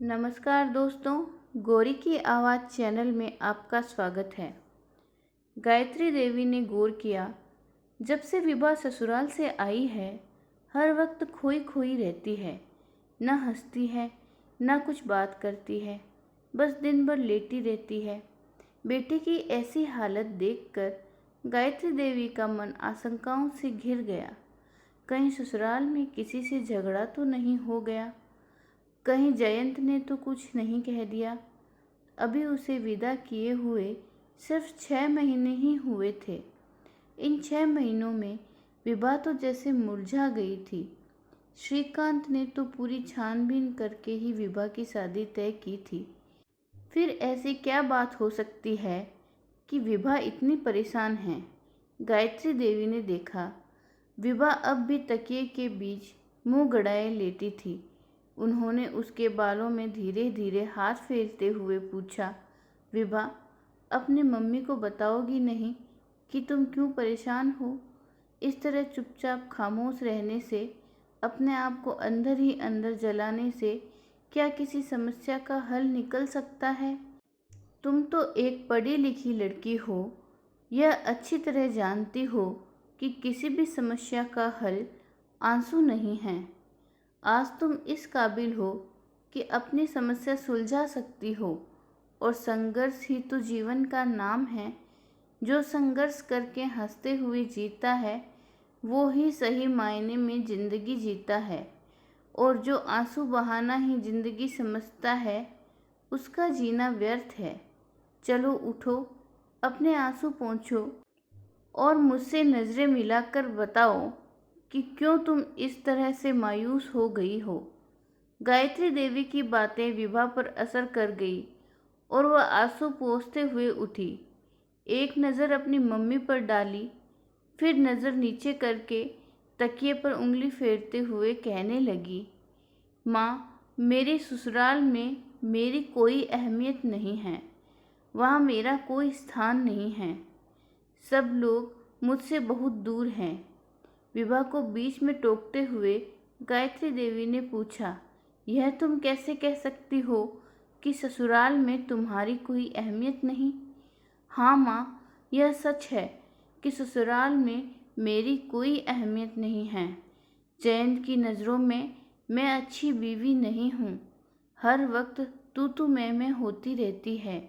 नमस्कार दोस्तों, गौरी की आवाज़ चैनल में आपका स्वागत है। गायत्री देवी ने गौर किया, जब से विभा ससुराल से आई है हर वक्त खोई खोई रहती है। न हंसती है, न कुछ बात करती है, बस दिन भर लेटी रहती है। बेटी की ऐसी हालत देखकर गायत्री देवी का मन आशंकाओं से घिर गया। कहीं ससुराल में किसी से झगड़ा तो नहीं हो गया, कहीं जयंत ने तो कुछ नहीं कह दिया। अभी उसे विदा किए हुए सिर्फ 6 महीने ही हुए थे। इन 6 महीनों में विभा तो जैसे मुरझा गई थी। श्रीकांत ने तो पूरी छानबीन करके ही विभा की शादी तय की थी। फिर ऐसी क्या बात हो सकती है कि विभा इतनी परेशान है। गायत्री देवी ने देखा, विभा अब भी तकिए के बीच मुंह गड़ाए लेटी थी। उन्होंने उसके बालों में धीरे धीरे हाथ फेरते हुए पूछा, विभा, अपनी मम्मी को बताओगी नहीं कि तुम क्यों परेशान हो? इस तरह चुपचाप खामोश रहने से, अपने आप को अंदर ही अंदर जलाने से क्या किसी समस्या का हल निकल सकता है? तुम तो एक पढ़ी लिखी लड़की हो, यह अच्छी तरह जानती हो कि किसी भी समस्या का हल आंसू नहीं है। आज तुम इस काबिल हो कि अपनी समस्या सुलझा सकती हो, और संघर्ष ही तो जीवन का नाम है। जो संघर्ष करके हंसते हुए जीता है वो ही सही मायने में जिंदगी जीता है, और जो आंसू बहाना ही जिंदगी समझता है उसका जीना व्यर्थ है। चलो उठो, अपने आंसू पोंछो और मुझसे नज़रें मिलाकर बताओ कि क्यों तुम इस तरह से मायूस हो गई हो। गायत्री देवी की बातें विभा पर असर कर गई और वह आंसू पोंछते हुए उठी। एक नज़र अपनी मम्मी पर डाली, फिर नज़र नीचे करके तकिए पर उंगली फेरते हुए कहने लगी, माँ, मेरे ससुराल में मेरी कोई अहमियत नहीं है। वहाँ मेरा कोई स्थान नहीं है। सब लोग मुझसे बहुत दूर हैं। विभा को बीच में टोकते हुए गायत्री देवी ने पूछा, यह तुम कैसे कह सकती हो कि ससुराल में तुम्हारी कोई अहमियत नहीं? हाँ माँ, यह सच है कि ससुराल में मेरी कोई अहमियत नहीं है। जयंत की नज़रों में मैं अच्छी बीवी नहीं हूँ। हर वक्त तू मैं होती रहती है।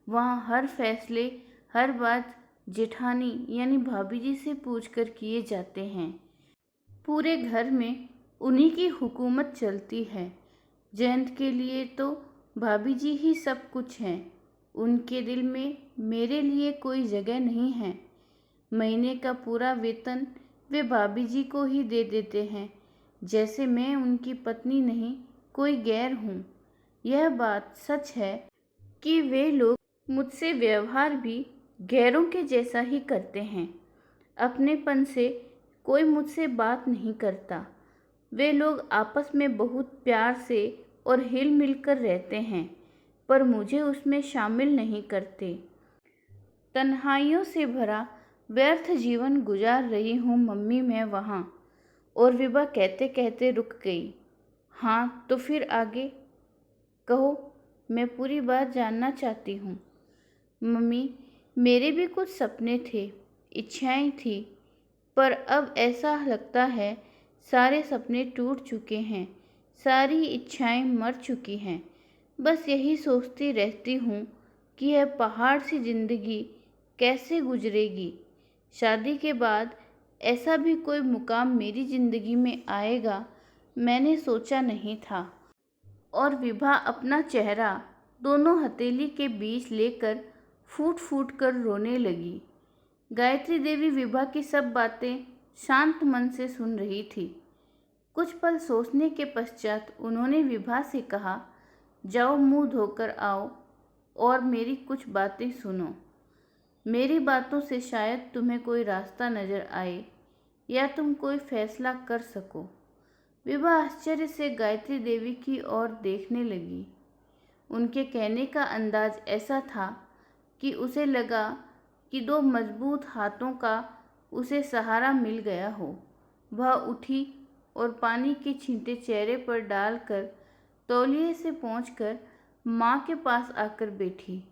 वहाँ हर फैसले, हर बात जेठानी यानी भाभी जी से पूछकर किए जाते हैं। पूरे घर में उन्हीं की हुकूमत चलती है। जयंत के लिए तो भाभी जी ही सब कुछ हैं। उनके दिल में मेरे लिए कोई जगह नहीं है। महीने का पूरा वेतन वे भाभी जी को ही दे देते हैं, जैसे मैं उनकी पत्नी नहीं, कोई गैर हूँ। यह बात सच है कि वे लोग मुझसे व्यवहार भी गैरों के जैसा ही करते हैं। अपनेपन से कोई मुझसे बात नहीं करता। वे लोग आपस में बहुत प्यार से और हिल मिल कर रहते हैं, पर मुझे उसमें शामिल नहीं करते। तन्हाइयों से भरा व्यर्थ जीवन गुजार रही हूँ मम्मी मैं वहाँ। और विभा कहते कहते रुक गई। हाँ, तो फिर आगे कहो, मैं पूरी बात जानना चाहती हूँ। मम्मी, मेरे भी कुछ सपने थे, इच्छाएं थी, पर अब ऐसा लगता है सारे सपने टूट चुके हैं, सारी इच्छाएं मर चुकी हैं। बस यही सोचती रहती हूँ कि यह पहाड़ सी जिंदगी कैसे गुजरेगी। शादी के बाद ऐसा भी कोई मुकाम मेरी जिंदगी में आएगा, मैंने सोचा नहीं था। और विभा अपना चेहरा दोनों हथेली के बीच लेकर फूट फूट कर रोने लगी। गायत्री देवी विभा की सब बातें शांत मन से सुन रही थी। कुछ पल सोचने के पश्चात उन्होंने विभा से कहा, जाओ मुंह धोकर आओ और मेरी कुछ बातें सुनो। मेरी बातों से शायद तुम्हें कोई रास्ता नजर आए या तुम कोई फैसला कर सको। विभा आश्चर्य से गायत्री देवी की ओर देखने लगी। उनके कहने का अंदाज ऐसा था कि उसे लगा कि दो मजबूत हाथों का उसे सहारा मिल गया हो। वह उठी और पानी के छींटे चेहरे पर डालकर तौलिए से पहुंचकर माँ के पास आकर बैठी।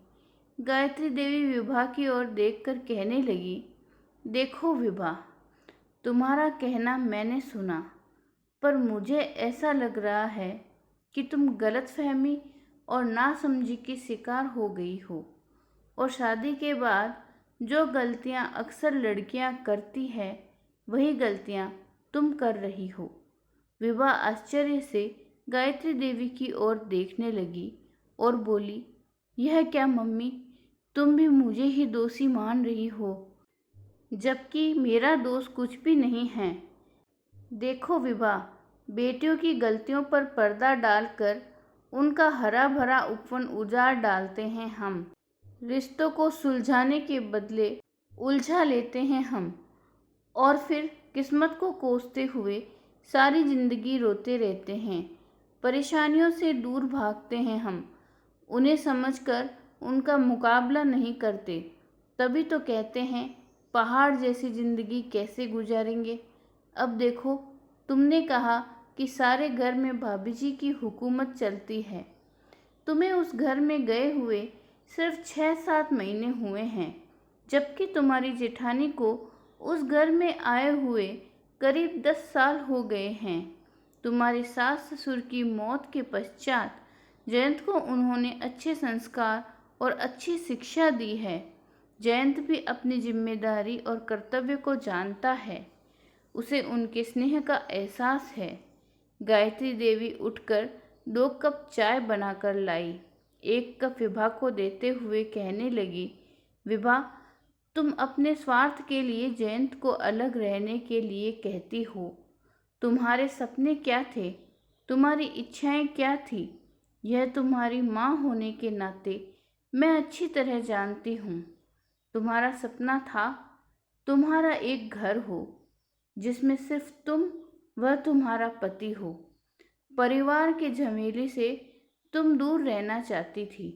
गायत्री देवी विभा की ओर देखकर कहने लगी, देखो विभा, तुम्हारा कहना मैंने सुना, पर मुझे ऐसा लग रहा है कि तुम गलतफहमी और नासमझी की शिकार हो गई हो, और शादी के बाद जो गलतियां अक्सर लड़कियां करती है वही गलतियां तुम कर रही हो। विभा आश्चर्य से गायत्री देवी की ओर देखने लगी और बोली, यह क्या मम्मी, तुम भी मुझे ही दोषी मान रही हो, जबकि मेरा दोष कुछ भी नहीं है। देखो विभा, बेटियों की गलतियों पर पर्दा डालकर उनका हरा भरा उपवन उजाड़ डालते हैं हम। रिश्तों को सुलझाने के बदले उलझा लेते हैं हम, और फिर किस्मत को कोसते हुए सारी जिंदगी रोते रहते हैं। परेशानियों से दूर भागते हैं हम, उन्हें समझकर उनका मुकाबला नहीं करते। तभी तो कहते हैं पहाड़ जैसी जिंदगी कैसे गुजारेंगे। अब देखो, तुमने कहा कि सारे घर में भाभी जी की हुकूमत चलती है। तुम्हें उस घर में गए हुए सिर्फ 6-7 महीने हुए हैं, जबकि तुम्हारी जेठानी को उस घर में आए हुए करीब 10 साल हो गए हैं। तुम्हारे सास ससुर की मौत के पश्चात जयंत को उन्होंने अच्छे संस्कार और अच्छी शिक्षा दी है। जयंत भी अपनी जिम्मेदारी और कर्तव्य को जानता है, उसे उनके स्नेह का एहसास है। गायत्री देवी उठकर 2 कप चाय बनाकर लाई। 1 कप विभा को देते हुए कहने लगी, विभा, तुम अपने स्वार्थ के लिए जयंत को अलग रहने के लिए कहती हो। तुम्हारे सपने क्या थे, तुम्हारी इच्छाएं क्या थी, यह तुम्हारी माँ होने के नाते मैं अच्छी तरह जानती हूँ। तुम्हारा सपना था तुम्हारा एक घर हो, जिसमें सिर्फ तुम व तुम्हारा पति हो। परिवार के झमेले से तुम दूर रहना चाहती थी।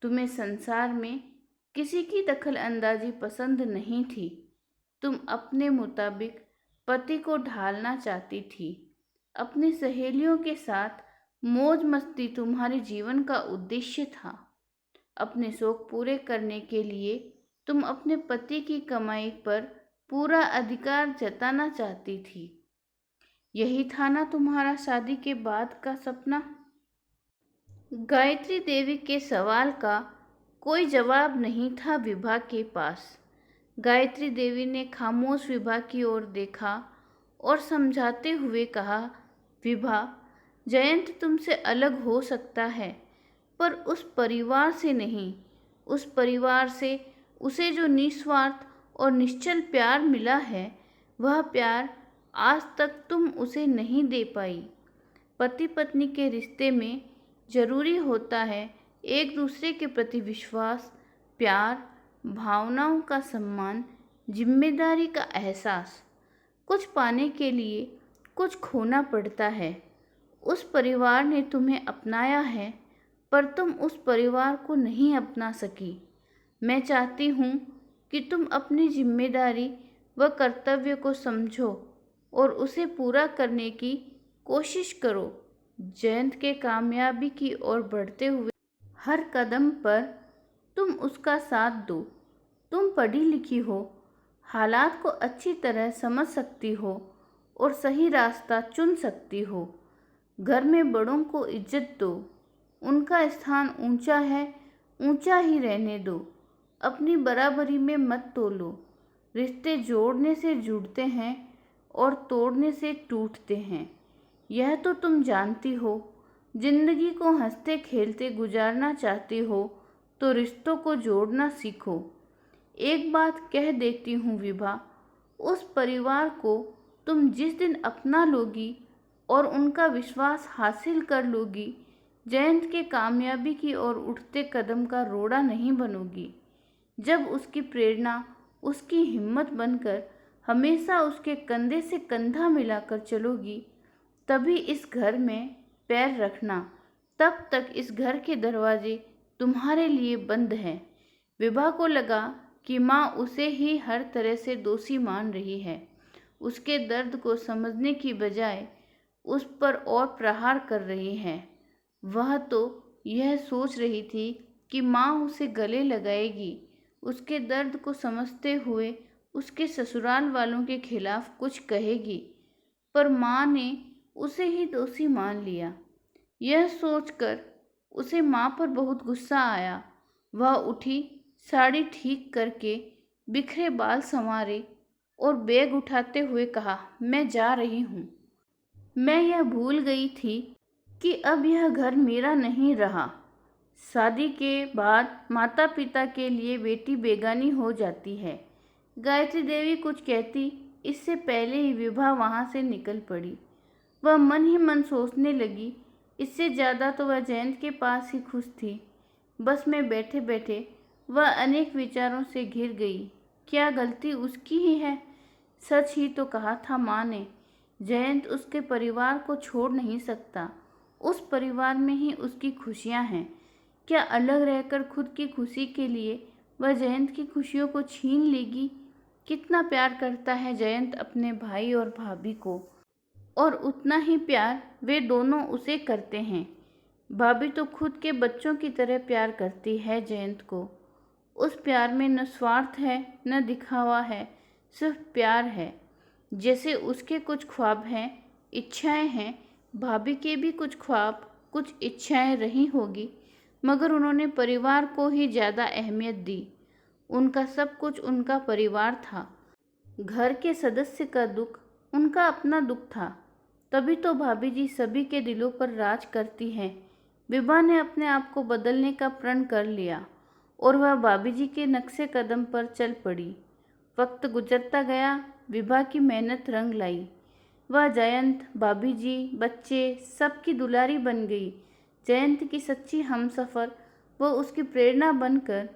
तुम्हें संसार में किसी की दखल अंदाजी पसंद नहीं थी। तुम अपने मुताबिक पति को ढालना चाहती थी। अपनी सहेलियों के साथ मौज मस्ती तुम्हारे जीवन का उद्देश्य था। अपने शौक पूरे करने के लिए तुम अपने पति की कमाई पर पूरा अधिकार जताना चाहती थी। यही था ना तुम्हारा शादी के बाद का सपना। गायत्री देवी के सवाल का कोई जवाब नहीं था विभा के पास। गायत्री देवी ने खामोश विभा की ओर देखा और समझाते हुए कहा, विभा, जयंत तुमसे अलग हो सकता है, पर उस परिवार से नहीं। उस परिवार से उसे जो निस्वार्थ और निश्चल प्यार मिला है, वह प्यार आज तक तुम उसे नहीं दे पाई। पति पत्नी के रिश्ते में जरूरी होता है एक दूसरे के प्रति विश्वास, प्यार, भावनाओं का सम्मान, जिम्मेदारी का एहसास। कुछ पाने के लिए कुछ खोना पड़ता है। उस परिवार ने तुम्हें अपनाया है, पर तुम उस परिवार को नहीं अपना सकी। मैं चाहती हूँ कि तुम अपनी जिम्मेदारी व कर्तव्य को समझो और उसे पूरा करने की कोशिश करो। जयंत के कामयाबी की ओर बढ़ते हुए हर कदम पर तुम उसका साथ दो। तुम पढ़ी लिखी हो, हालात को अच्छी तरह समझ सकती हो और सही रास्ता चुन सकती हो। घर में बड़ों को इज्जत दो, उनका स्थान ऊंचा है, ऊंचा ही रहने दो। अपनी बराबरी में मत तोलो। रिश्ते जोड़ने से जुड़ते हैं और तोड़ने से टूटते हैं, यह तो तुम जानती हो। जिंदगी को हंसते खेलते गुजारना चाहती हो तो रिश्तों को जोड़ना सीखो। एक बात कह देती हूँ विभा, उस परिवार को तुम जिस दिन अपना लोगी और उनका विश्वास हासिल कर लोगी, जयंत के कामयाबी की ओर उठते कदम का रोड़ा नहीं बनोगी। जब उसकी प्रेरणा, उसकी हिम्मत बनकर हमेशा उसके कंधे से कंधा मिलाकर चलोगी, तभी इस घर में पैर रखना। तब तक इस घर के दरवाजे तुम्हारे लिए बंद हैं। विभा को लगा कि माँ उसे ही हर तरह से दोषी मान रही है। उसके दर्द को समझने की बजाय उस पर और प्रहार कर रही है। वह तो यह सोच रही थी कि माँ उसे गले लगाएगी, उसके दर्द को समझते हुए उसके ससुराल वालों के खिलाफ कुछ कहेगी, पर माँ ने उसे ही दोषी मान लिया। यह सोचकर उसे माँ पर बहुत गुस्सा आया। वह उठी, साड़ी ठीक करके बिखरे बाल संवारे और बैग उठाते हुए कहा, मैं जा रही हूँ। मैं यह भूल गई थी कि अब यह घर मेरा नहीं रहा। शादी के बाद माता पिता के लिए बेटी बेगानी हो जाती है। गायत्री देवी कुछ कहती इससे पहले ही विभा वहाँ से निकल पड़ी। वह मन ही मन सोचने लगी, इससे ज़्यादा तो वह जयंत के पास ही खुश थी। बस में बैठे बैठे वह अनेक विचारों से घिर गई। क्या गलती उसकी ही है? सच ही तो कहा था माँ ने, जयंत उसके परिवार को छोड़ नहीं सकता। उस परिवार में ही उसकी खुशियाँ हैं। क्या अलग रहकर खुद की खुशी के लिए वह जयंत की खुशियों को छीन लेगी? कितना प्यार करता है जयंत अपने भाई और भाभी को, और उतना ही प्यार वे दोनों उसे करते हैं। भाभी तो खुद के बच्चों की तरह प्यार करती है जयंत को। उस प्यार में न स्वार्थ है न दिखावा है, सिर्फ प्यार है। जैसे उसके कुछ ख्वाब हैं, इच्छाएं हैं, भाभी के भी कुछ ख्वाब कुछ इच्छाएं रही होगी, मगर उन्होंने परिवार को ही ज़्यादा अहमियत दी। उनका सब कुछ उनका परिवार था। घर के सदस्य का दुख उनका अपना दुख था। तभी तो भाभी जी सभी के दिलों पर राज करती हैं। विभा ने अपने आप को बदलने का प्रण कर लिया और वह भाभी जी के नक्शे कदम पर चल पड़ी। वक्त गुजरता गया, विभा की मेहनत रंग लाई। वह जयंत, भाभी जी, बच्चे सबकी दुलारी बन गई। जयंत की सच्ची हमसफर, वो उसकी प्रेरणा बनकर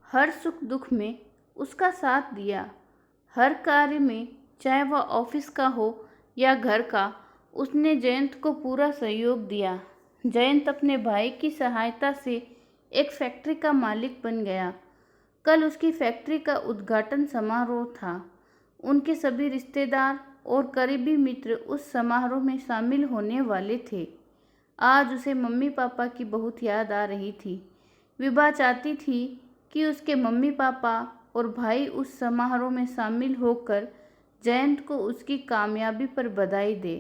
हर सुख दुख में उसका साथ दिया। हर कार्य में, चाहे वह ऑफिस का हो या घर का, उसने जयंत को पूरा सहयोग दिया। जयंत अपने भाई की सहायता से एक फैक्ट्री का मालिक बन गया। कल उसकी फैक्ट्री का उद्घाटन समारोह था। उनके सभी रिश्तेदार और करीबी मित्र उस समारोह में शामिल होने वाले थे। आज उसे मम्मी पापा की बहुत याद आ रही थी। विभा चाहती थी कि उसके मम्मी पापा और भाई उस समारोह में शामिल होकर जयंत को उसकी कामयाबी पर बधाई दे,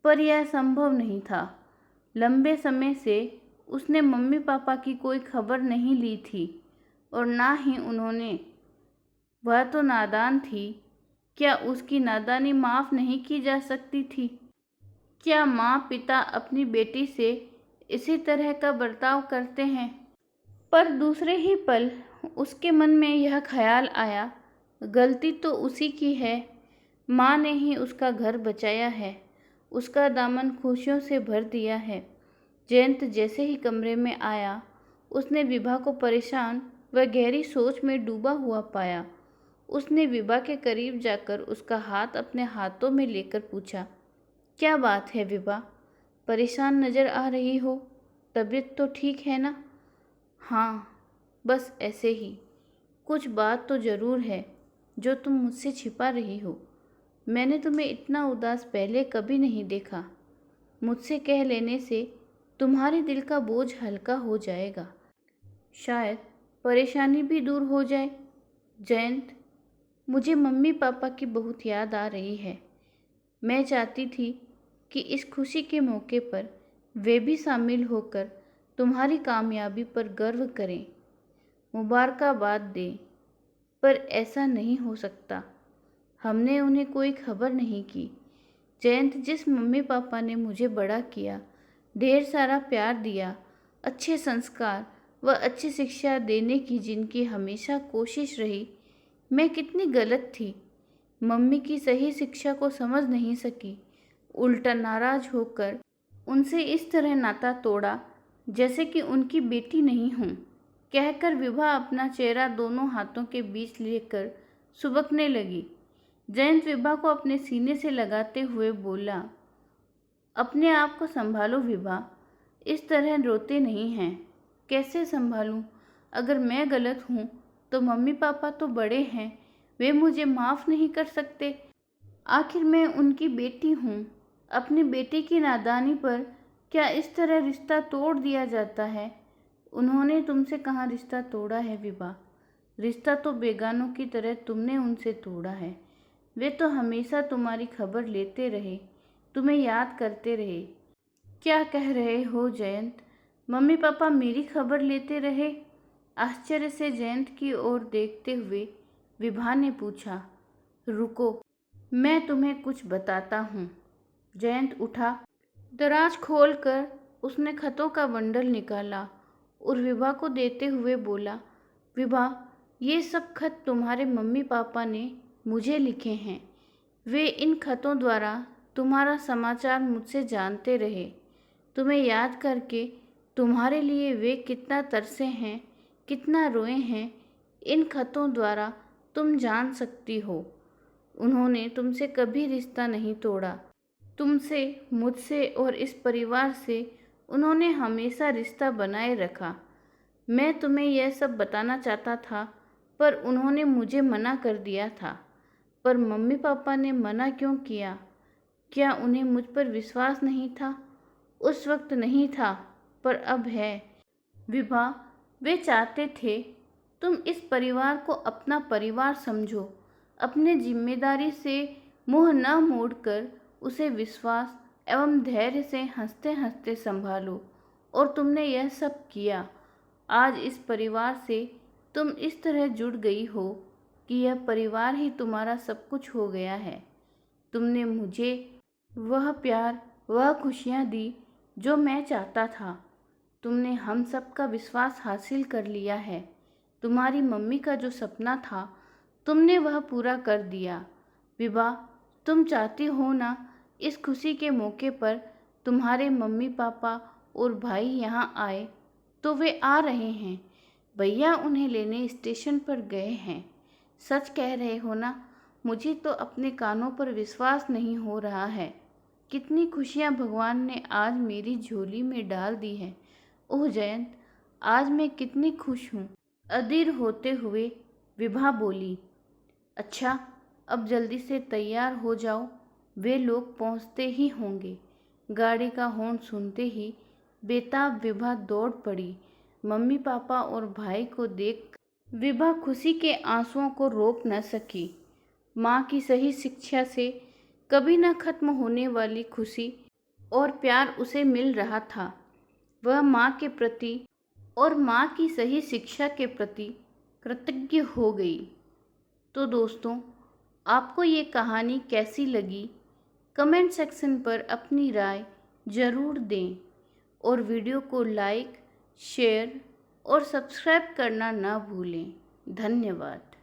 पर यह संभव नहीं था। लंबे समय से उसने मम्मी पापा की कोई खबर नहीं ली थी और ना ही उन्होंने। वह तो नादान थी। क्या उसकी नादानी माफ़ नहीं की जा सकती थी? क्या माँ पिता अपनी बेटी से इसी तरह का बर्ताव करते हैं? पर दूसरे ही पल उसके मन में यह ख्याल आया, गलती तो उसी की है। माँ ने ही उसका घर बचाया है, उसका दामन खुशियों से भर दिया है। जयंत जैसे ही कमरे में आया, उसने विभा को परेशान व गहरी सोच में डूबा हुआ पाया। उसने विभा के करीब जाकर उसका हाथ अपने हाथों में लेकर पूछा, क्या बात है विभा? परेशान नज़र आ रही हो। तबीयत तो ठीक है ना? हाँ, बस ऐसे ही। कुछ बात तो ज़रूर है जो तुम मुझसे छिपा रही हो। मैंने तुम्हें इतना उदास पहले कभी नहीं देखा। मुझसे कह लेने से तुम्हारे दिल का बोझ हल्का हो जाएगा। शायद परेशानी भी दूर हो जाए। जयंत, मुझे मम्मी पापा की बहुत याद आ रही है। मैं चाहती थी कि इस खुशी के मौके पर वे भी शामिल होकर तुम्हारी कामयाबी पर गर्व करें, मुबारकबाद दें, पर ऐसा नहीं हो सकता। हमने उन्हें कोई खबर नहीं की। जयंत, जिस मम्मी पापा ने मुझे बड़ा किया, ढेर सारा प्यार दिया, अच्छे संस्कार व अच्छी शिक्षा देने की जिनकी हमेशा कोशिश रही, मैं कितनी गलत थी। मम्मी की सही शिक्षा को समझ नहीं सकी, उल्टा नाराज होकर उनसे इस तरह नाता तोड़ा जैसे कि उनकी बेटी नहीं हूँ। कहकर विभा अपना चेहरा दोनों हाथों के बीच लेकर सुबकने लगी। जयंत विभा को अपने सीने से लगाते हुए बोला, अपने आप को संभालो विभा, इस तरह रोते नहीं हैं। कैसे संभालूं? अगर मैं गलत हूँ तो मम्मी पापा तो बड़े हैं, वे मुझे माफ़ नहीं कर सकते। आखिर मैं उनकी बेटी हूँ। अपनी बेटी की नादानी पर क्या इस तरह रिश्ता तोड़ दिया जाता है? उन्होंने तुमसे कहाँ रिश्ता तोड़ा है विभा? रिश्ता तो बेगानों की तरह तुमने उनसे तोड़ा है। वे तो हमेशा तुम्हारी खबर लेते रहे, तुम्हें याद करते रहे। क्या कह रहे हो जयंत? मम्मी पापा मेरी खबर लेते रहे? आश्चर्य से जयंत की ओर देखते हुए विभा ने पूछा। रुको, मैं तुम्हें कुछ बताता हूँ। जयंत उठा। दराज खोलकर उसने खतों का बंडल निकाला और विभा को देते हुए बोला, विभा, ये सब खत तुम्हारे मम्मी पापा ने मुझे लिखे हैं। वे इन खतों द्वारा तुम्हारा समाचार मुझसे जानते रहे। तुम्हें याद करके तुम्हारे लिए वे कितना तरसे हैं, कितना रोए हैं, इन खतों द्वारा तुम जान सकती हो। उन्होंने तुमसे कभी रिश्ता नहीं तोड़ा। तुमसे, मुझसे और इस परिवार से उन्होंने हमेशा रिश्ता बनाए रखा। मैं तुम्हें यह सब बताना चाहता था, पर उन्होंने मुझे मना कर दिया था। पर मम्मी पापा ने मना क्यों किया? क्या उन्हें मुझ पर विश्वास नहीं था? उस वक्त नहीं था, पर अब है। विभा, वे चाहते थे तुम इस परिवार को अपना परिवार समझो, अपने जिम्मेदारी से मुंह न मोड़कर उसे विश्वास एवं धैर्य से हंसते हंसते संभालो, और तुमने यह सब किया। आज इस परिवार से तुम इस तरह जुड़ गई हो कि यह परिवार ही तुम्हारा सब कुछ हो गया है। तुमने मुझे वह प्यार, वह खुशियाँ दी जो मैं चाहता था। तुमने हम सब का विश्वास हासिल कर लिया है। तुम्हारी मम्मी का जो सपना था, तुमने वह पूरा कर दिया। विभा, तुम चाहती हो ना इस खुशी के मौके पर तुम्हारे मम्मी पापा और भाई यहाँ आए? तो वे आ रहे हैं। भैया उन्हें लेने स्टेशन पर गए हैं। सच कह रहे हो ना? मुझे तो अपने कानों पर विश्वास नहीं हो रहा है। कितनी खुशियाँ भगवान ने आज मेरी झोली में डाल दी हैं। ओह जयंत, आज मैं कितनी खुश हूँ। अधीर होते हुए विभा बोली। अच्छा, अब जल्दी से तैयार हो जाओ, वे लोग पहुँचते ही होंगे। गाड़ी का हॉर्न सुनते ही बेताब विभा दौड़ पड़ी। मम्मी पापा और भाई को देख विभा खुशी के आंसुओं को रोक न सकी। माँ की सही शिक्षा से कभी न खत्म होने वाली खुशी और प्यार उसे मिल रहा था। वह माँ के प्रति और माँ की सही शिक्षा के प्रति कृतज्ञ हो गई। तो दोस्तों, आपको ये कहानी कैसी लगी? कमेंट सेक्शन पर अपनी राय ज़रूर दें और वीडियो को लाइक, शेयर और सब्सक्राइब करना ना भूलें। धन्यवाद।